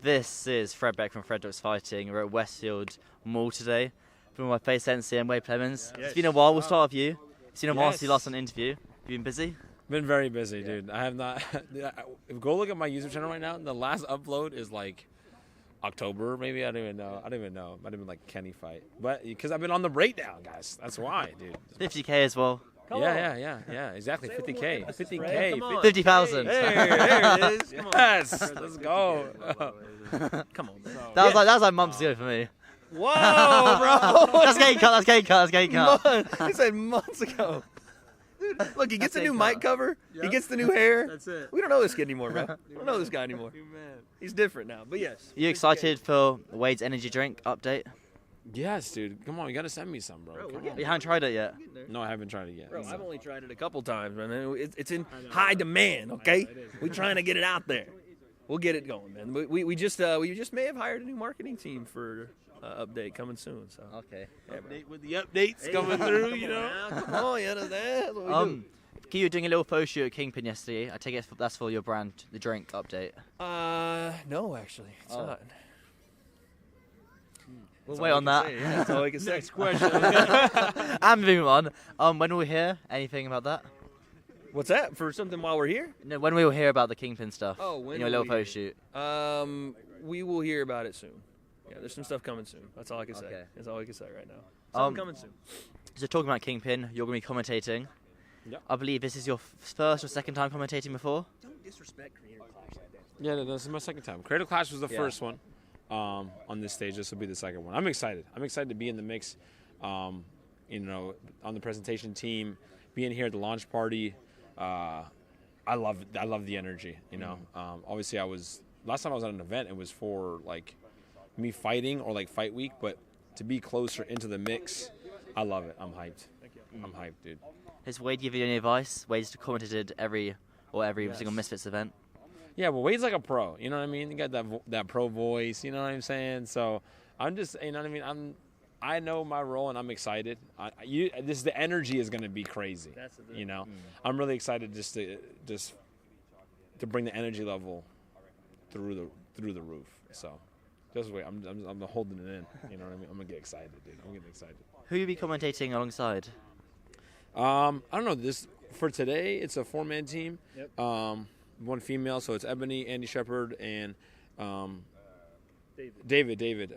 This is Fred Beck from Fred Dogs Fighting. We're at Westfield Mall today. From my Faze, Sensei and Wade Clemens. It's been a while. We'll start with you. It's been a while since you last on an interview. Have you been busy? Been very busy, dude. I have not. Go look at my YouTube channel right now. The last upload is like October, maybe. I don't even know. Might have been like Kenny fight, but because I've been on the breakdown, guys. That's why, dude. 50K as well. Yeah. Exactly. 50K. 50K. 50,000. There it is. Yes. Let's go. Come on, man. That was like months ago for me. Whoa, bro. That's getting cut. He said months ago. Dude, look, he gets a new mic cover. Yep. He gets the new hair. That's it. We don't know this kid anymore, bro. We don't know this guy anymore. He's different now, but yes. You excited for Wade's energy drink update? Yes, dude. Come on, you gotta send me some, bro. Come on. You haven't tried it yet? No, I haven't tried it yet. Bro, I've only tried it a couple times, man. It's in high demand, okay? We're trying to get it out there. We'll get it going, man. We just may have hired a new marketing team for update coming soon. So Okay. Yeah, Update with the updates coming through, you know. Come on, you know that. That's what we do. You were doing a little photo shoot at Kingpin yesterday. I take it that's for your brand, the drink update. No, actually, it's not. We'll wait on that. Yeah, that's all I can say. Next question. And moving on. When will we hear anything about that? What's that? For something while we're here? No, when we will hear about the Kingpin stuff. Oh, when in your will little we photo hear? shoot. We will hear about it soon. Yeah, there's some stuff coming soon. That's all I can say. Okay. That's all I can say right now. Something coming soon. So talking about Kingpin, you're going to be commentating. Yep. I believe this is your first or second time commentating before. Don't disrespect Creator Clash like that. Yeah, this is my second time. Creative Clash was the first one. On this stage, this will be the second one. I'm excited. I'm excited to be in the mix. On the presentation team, being here at the launch party. I love the energy. Obviously, last time I was at an event, it was for like me fighting or like fight week, but to be closer into the mix, I love it. I'm hyped. I'm hyped, dude. Has Wade given you any advice? Wade's commentated every single Misfits event. Yeah, well, Wade's like a pro. You know what I mean? You got that pro voice. You know what I'm saying? So I'm just, you know what I mean? I know my role and I'm excited. The energy is going to be crazy. That's the thing. You know, I'm really excited just to bring the energy level through the roof. So just wait. I'm holding it in. You know what I mean? I'm gonna get excited, dude. I'm getting excited. Who will you be commentating alongside? I don't know. For today, it's a 4-man team. Yep. One female, so it's Ebony, Andy Shepard, and David.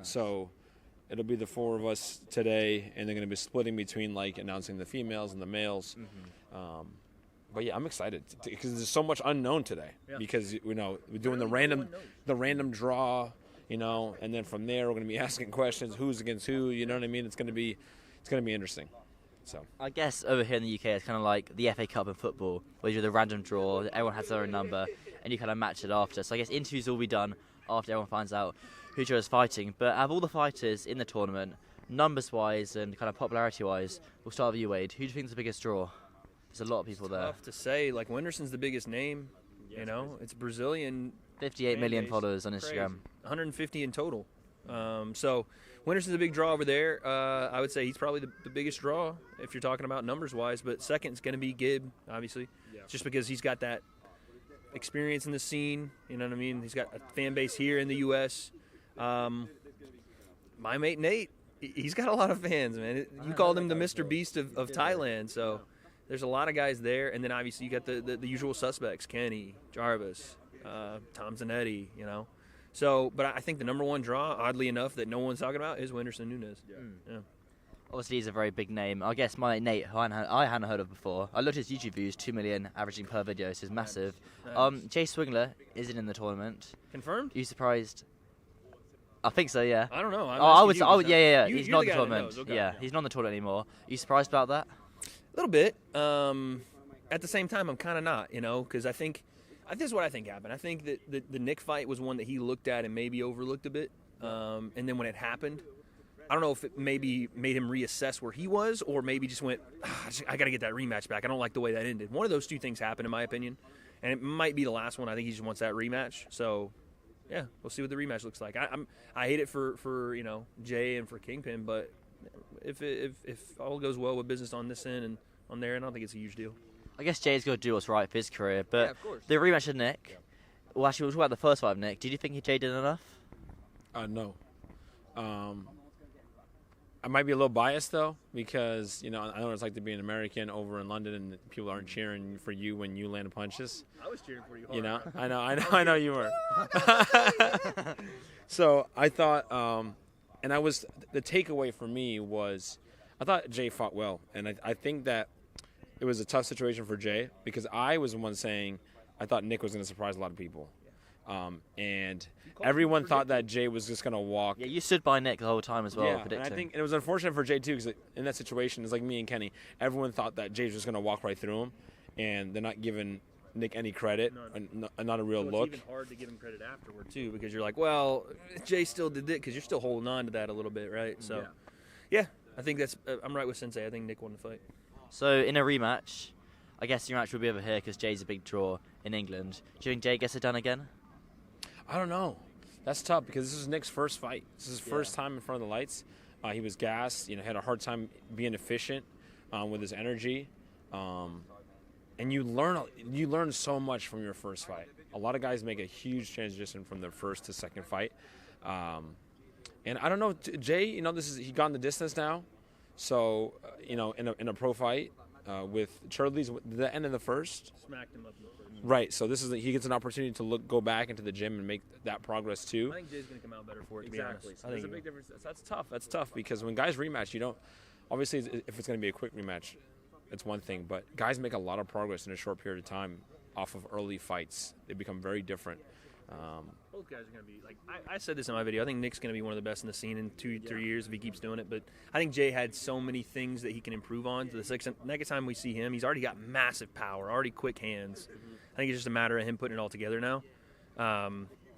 So it'll be the 4 of us today, and they're going to be splitting between like announcing the females and the males. But yeah, I'm excited because there's so much unknown today. Yeah. Because we're doing the random draw, and then from there we're going to be asking questions, who's against who. You know what I mean? It's going to be interesting. So I guess over here in the UK, it's kind of like the FA Cup in football, where you do the random draw, everyone has their own number, and you kind of match it after. So I guess interviews will be done after everyone finds out who each other's fighting. But out of all the fighters in the tournament, numbers-wise and kind of popularity-wise, we'll start with you, Wade. Who do you think is the biggest draw? There's a lot of people there. Tough to say. Like, Wenderson's the biggest name. It's Brazilian. 58 million followers on Crazy. Instagram. 150 in total. So Wenderson's a big draw over there. I would say he's probably the biggest draw if you're talking about numbers-wise. But second is going to be Gibb, obviously, just because he's got that experience in the scene. You know what I mean? He's got a fan base here in the U.S. My mate Nate, he's got a lot of fans, man. You called him the Mr. Beast of Thailand, so there's a lot of guys there. And then obviously you got the usual suspects, Kenny, Jarvis, Tom Zanetti, So, but I think the number one draw, oddly enough, that no one's talking about is Wenderson Nunes. Yeah. Obviously, he's a very big name. I guess my Nate, who I hadn't heard of before. I looked at his YouTube views, 2 million averaging per video, so it's massive. Nice. Jay Swingler isn't in the tournament. Confirmed? Are you surprised? I think so, yeah. I don't know. Yeah. He's not in the tournament. Knows. Okay. Yeah, he's not in the tournament anymore. Are you surprised about that? A little bit. At the same time, I'm kind of not, because I think this is what I think happened. I think that the Nick fight was one that he looked at and maybe overlooked a bit. And then when it happened, I don't know if it maybe made him reassess where he was or maybe just went, I got to get that rematch back. I don't like the way that ended. One of those two things happened, in my opinion. And it might be the last one. I think he just wants that rematch. So, yeah, we'll see what the rematch looks like. I hate it for Jay and for Kingpin, but if all goes well with business on this end and on there, I don't think it's a huge deal. I guess Jay's got to do what's right for his career, but of course. the rematch of Nick, Well, actually, we'll talk about the first fight, Nick. Did you think Jay did enough? No. I might be a little biased though, because I know what it's like to be an American over in London and people aren't cheering for you when you land punches. I was cheering for you hard. I know you were. So I thought, and the takeaway for me was, I thought Jay fought well, and I think that it was a tough situation for Jay, because I was the one saying I thought Nick was going to surprise a lot of people. And everyone thought that Jay was just going to walk. Yeah, you stood by Nick the whole time as well, Yeah, predicting. and I think it was unfortunate for Jay too, because in that situation, it's like me and Kenny. Everyone thought that Jay was just going to walk right through him, and they're not giving Nick any credit, and not a real look. It's even hard to give him credit afterward too, because you're like, well, Jay still did it, because you're still holding on to that a little bit, right? So, yeah I think that's. I'm right with Sensei. I think Nick won the fight. So in a rematch, I guess your match will be over here because Jay's a big draw in England. Do you think Jay gets it done again? I don't know. That's tough, because this is Nick's first fight. This is his first time in front of the lights. He was gassed. Had a hard time being efficient with his energy. And you learn so much from your first fight. A lot of guys make a huge transition from their first to second fight. And I don't know, Jay. He gone the distance now. So in a pro fight with Charlie's the end of the first. Smacked him up in the first. Right, so he gets an opportunity to go back into the gym and make that progress too. I think Jay's going to come out better for it. Exactly. To be honest. So there's a big difference. That's tough because when guys rematch, you don't. Obviously, if it's going to be a quick rematch, it's one thing. But guys make a lot of progress in a short period of time off of early fights. They become very different. Both guys are going to be like I said this in my video. I think Nick's going to be one of the best in the scene in 2-3 years if he keeps doing it. But I think Jay had so many things that he can improve on. To the next time we see him, he's already got massive power, already quick hands. I think it's just a matter of him putting it all together now.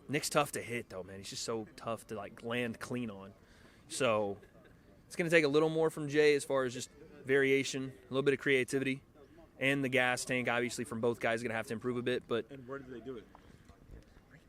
Nick's tough to hit though, man. He's just so tough to land clean on. So it's going to take a little more from Jay as far as just variation, a little bit of creativity, and the gas tank obviously from both guys is going to have to improve a bit. But And where did they do it?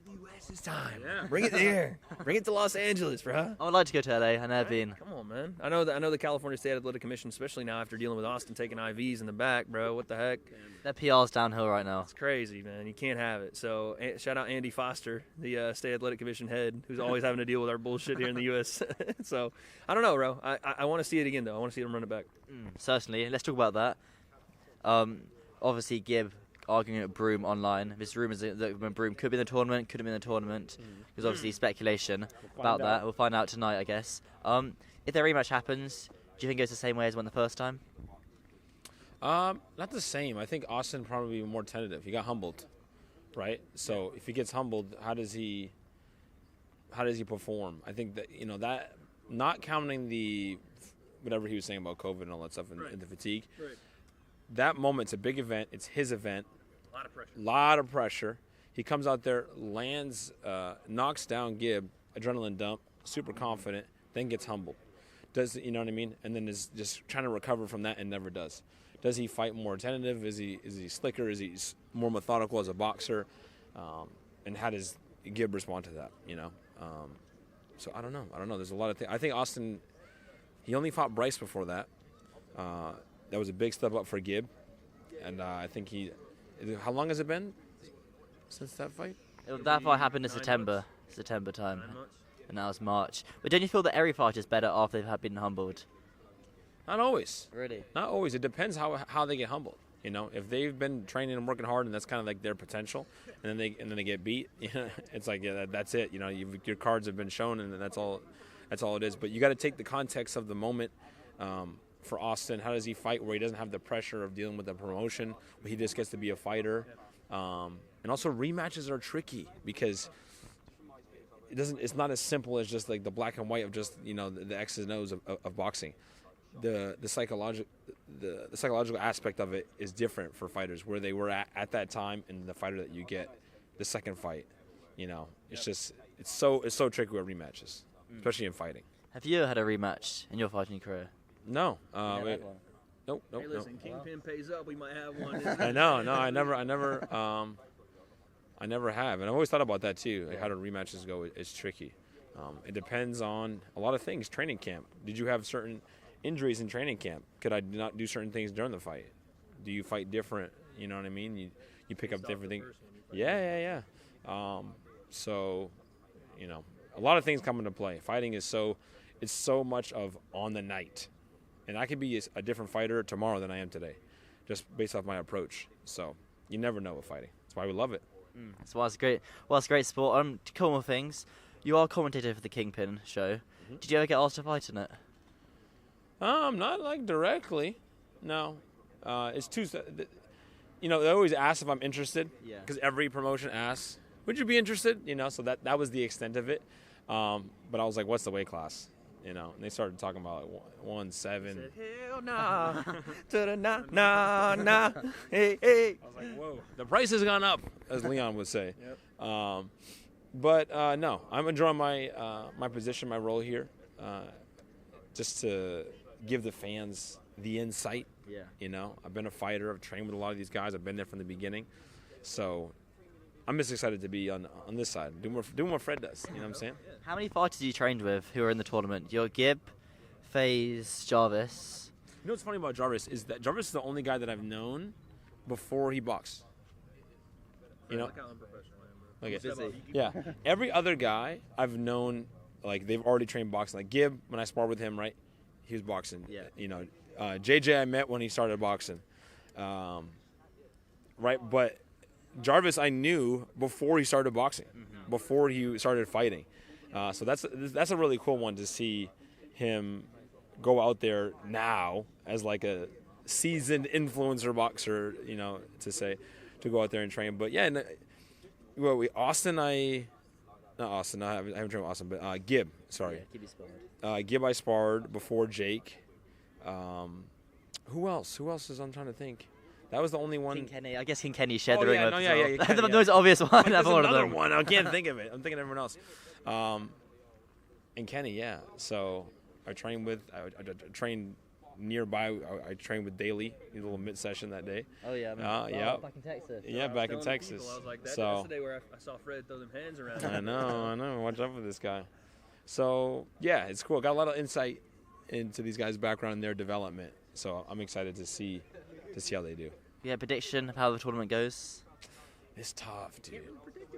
the U.S. this time. Yeah. Bring it there. Bring it to Los Angeles, bro. I would like to go to LA. I've never been. Come on, man. I know the California State Athletic Commission, especially now after dealing with Austin taking IVs in the back, bro. What the heck? Their PR's downhill right now. It's crazy, man. You can't have it. So shout out Andy Foster, the State Athletic Commission head, who's always having to deal with our bullshit here in the U.S. So I don't know, bro. I want to see it again, though. I want to see them run it back. Certainly. Let's talk about that. Obviously, Gibb arguing at Broom online. There's rumours that when Broom could be in the tournament, couldn't be in the tournament. There's obviously speculation about that. We'll find out tonight, I guess. If their rematch happens, do you think it goes the same way as when the first time? Not the same. I think Austin probably more tentative. He got humbled, right? So if he gets humbled, how does he perform? I think that that, not counting the whatever he was saying about COVID and all that stuff and the fatigue. Right. That moment's a big event. It's his event. A lot of pressure. Lot of pressure. He comes out there, lands, knocks down Gibb, adrenaline dump, super confident, then gets humbled. Does you know what I mean? And then is just trying to recover from that and never does. Does he fight more tentative? Is he slicker? Is he more methodical as a boxer? And how does Gibb respond to that? So I don't know. There's a lot of things. I think Austin, he only fought Bryce before that. That was a big step up for Gibb. And I think how long has it been since that fight? That fight happened in September time. 9 months. And now it's March. But don't you feel that every fight is better after they've been humbled? Not always. Really? Not always. It depends how they get humbled. If they've been training and working hard, and that's kind of like their potential, and then they get beat, it's like that's it. Your cards have been shown, and that's all it is. But you got to take the context of the moment. For Austin, how does he fight where he doesn't have the pressure of dealing with the promotion, where he just gets to be a fighter? And also rematches are tricky because it's not as simple as just like the black and white of just the X's and O's of boxing. The psychological aspect of it is different for fighters where they were at that time and the fighter that you get the second fight. It's so tricky with rematches, especially in fighting. Have you ever had a rematch in your fighting career? No. Nope. Hey, listen, Kingpin pays up. We might have one. I know. No, I never have, and I always thought about that too. Like how do rematches go? It's tricky. It depends on a lot of things. Training camp. Did you have certain injuries in training camp? Could I not do certain things during the fight? Do you fight different? You know what I mean? You pick up different things. Yeah. So, you know, a lot of things come into play. Fighting is it's so much of on the night. And I could be a different fighter tomorrow than I am today, just based off my approach. So you never know with fighting. That's why we love it. That's why it's great. Well, it's a great sport. A couple more things. You are a commentator for the Kingpin show. Did you ever get asked to fight in it? Not like directly. No. It's too. You know, they always ask if I'm interested. Yeah. Because every promotion asks, "Would you be interested?" You know, so that was the extent of it. But I was like, "What's the weight class?" You know, and they started talking about like 1-7. Said, hell nah, to the nah, hey, hey. I was like, whoa, the price has gone up, as Leon would say. Yep. But no, I'm enjoying my position, my role here, just to give the fans the insight. Yeah. You know, I've been a fighter. I've trained with a lot of these guys. I've been there from the beginning. So I'm just excited to be on this side, do more Fred does. You know what I'm saying? How many fighters you trained with who are in the tournament? You're Gibb, Faze, Jarvis. You know what's funny about Jarvis is that Jarvis is the only guy that I've known before he boxed. You know? Okay. Yeah. Every other guy I've known, like they've already trained boxing. Like Gibb, when I sparred with him, right? He was boxing. Yeah. You know, JJ I met when he started boxing. Right, but Jarvis I knew before he started boxing, before he started fighting. So that's a really cool one to see him go out there now as like a seasoned influencer boxer, you know, to go out there and train. But yeah, and, I haven't trained with Austin, but Gibb, sorry. Yeah, Gibby Gibb I sparred before Jake. Who else? I'm trying to think. That was the only one. King Kenny. I guess King Kenny shared the ring with. Yeah. The most obvious one. There's All of another them. one. I can't think of it. I'm thinking of everyone else. And Kenny, yeah. So I trained with. I trained nearby. I trained with Daly. He did a little mid session that day. Oh yeah. Yeah. Back in Texas. Yeah, back in Texas. I was like, that's So the day where I saw Fred throw them hands around. I know. Watch out for this guy. So yeah, it's cool. Got a lot of insight into these guys' background and their development. So I'm excited to see how they do. Yeah, prediction of how the tournament goes. It's tough, dude.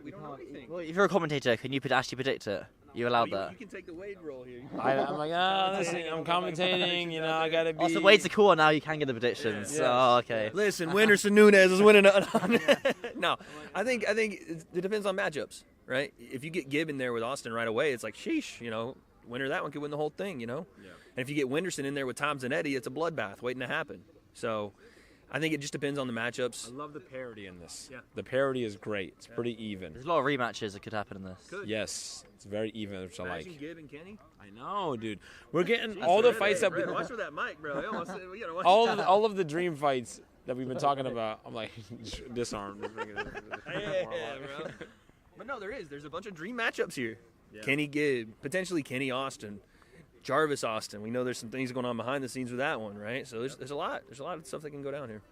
We don't know anything. Well, if you're a commentator, can you actually predict it? You allowed that? You can take the Wade role here. I'm like, listen, I'm commentating. You know, I gotta be. Oh, so Wade's a cool one now. You can get the predictions. Yeah. Oh, okay. Listen, Wynderson Nunes is winning. No, I think it depends on matchups, right? If you get Gibb in there with Austin right away, it's like sheesh, you know, winner that one could win the whole thing, you know. Yeah. And if you get Wynderson in there with Toms and Eddie, it's a bloodbath waiting to happen. So, I think it just depends on the matchups. I love the parity in this. Yeah. The parity is great. It's pretty even. There's a lot of rematches that could happen in this. Good. Yes, it's very even, which I Imagine like. Gibb and Kenny. I know, dude. We're getting all the fights that Fred, watch for that mic, bro. We gotta watch all of the dream fights that we've been talking about. I'm like, disarm. Yeah, bro. But no, there's a bunch of dream matchups here. Yeah. Kenny Gibb, potentially Kenny Austin, Jarvis Austin. We know there's some things going on behind the scenes with that one, right? So there's a lot of stuff that can go down here.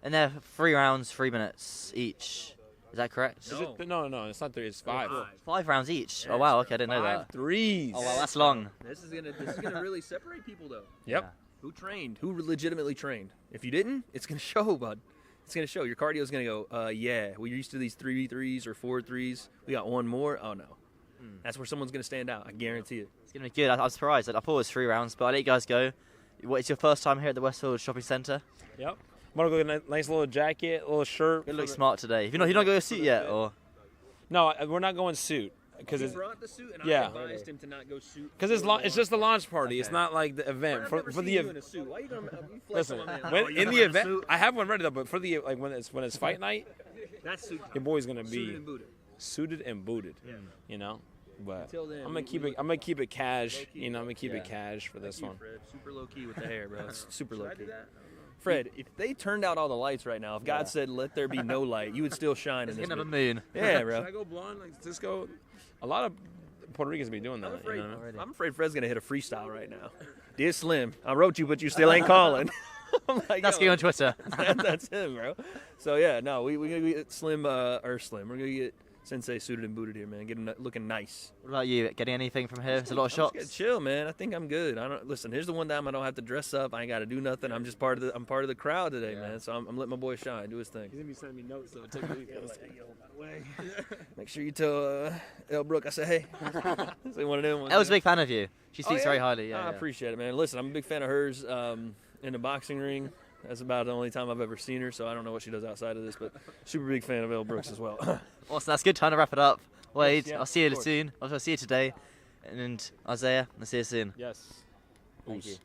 And they're 3 rounds, 3 minutes each. Is that correct? No, it's not 3. It's 5. 5 rounds each. Oh wow, okay, I didn't know that. 3s. Oh wow, that's long. This is gonna really separate people though. Yep. Yeah. Who trained? Who legitimately trained? If you didn't, it's gonna show, bud. It's gonna show. Your cardio's gonna go. Yeah, we're used to these 3-3s or 4-3s. We got one more. Oh no. That's where someone's gonna stand out. I guarantee it. It's gonna be good. I'm surprised. I thought it was 3 rounds, but I'll let you guys go. What, it's your first time here at the Westfield Shopping Centre? Yep. I'm gonna go get a nice little jacket, little shirt. You look smart today. You're not got your suit yet, or? No, we're not going suit because He it's brought the suit, and yeah. I advised him to not go suit. because it's just the launch party. It's not like the event I've for never the seen you event. in a suit. Why you gonna flex Listen, on my man? when, Oh, you in gonna the wear a event, suit? I have one ready though. But for the when it's fight night, That's suit. your boy's gonna Suited be and booted. suited and booted. Yeah. You know, but Until then, I'm gonna keep it cash. low-key, You know, I'm gonna keep yeah. it cash for this one. Fred. Super low key with the hair, bro. It's super low I key. do that? Fred, if they turned out all the lights right now, if God said let there be no light, you would still shine in It's this. gonna have a movie. moon. Yeah, Should I bro. go blonde? Like Cisco? A lot of Puerto Ricans be doing that. I'm afraid, You know? I'm afraid Fred's gonna hit a freestyle right now. Dear Slim, I wrote you, but you still ain't calling. I'm like, That's yo, going on Twitter. that's him, bro. So yeah, no, we're gonna get Slim. We're gonna get Sensei suited and booted here, man. Looking nice. What about you? Getting anything from here? It's a lot of shots. Just chill, man. I think I'm good. Listen. Here's the one time I don't have to dress up. I ain't got to do nothing. I'm just part of the crowd today, man. So I'm letting my boy shine, do his thing. He's gonna be sending me notes, so take it easy. Make sure you tell El Brooke I say hey. Say one of them ones. Elle's a big fan of you. She speaks yeah? very highly. Yeah, I appreciate it, man. Listen, I'm a big fan of hers in the boxing ring. That's about the only time I've ever seen her, so I don't know what she does outside of this, but super big fan of Elle Brooks as well. Awesome. That's good. Time to wrap it up. Wade, yeah, I'll see you of course. soon. I'll see you today. And Isaiah, I'll see you soon. Yes. Thank you.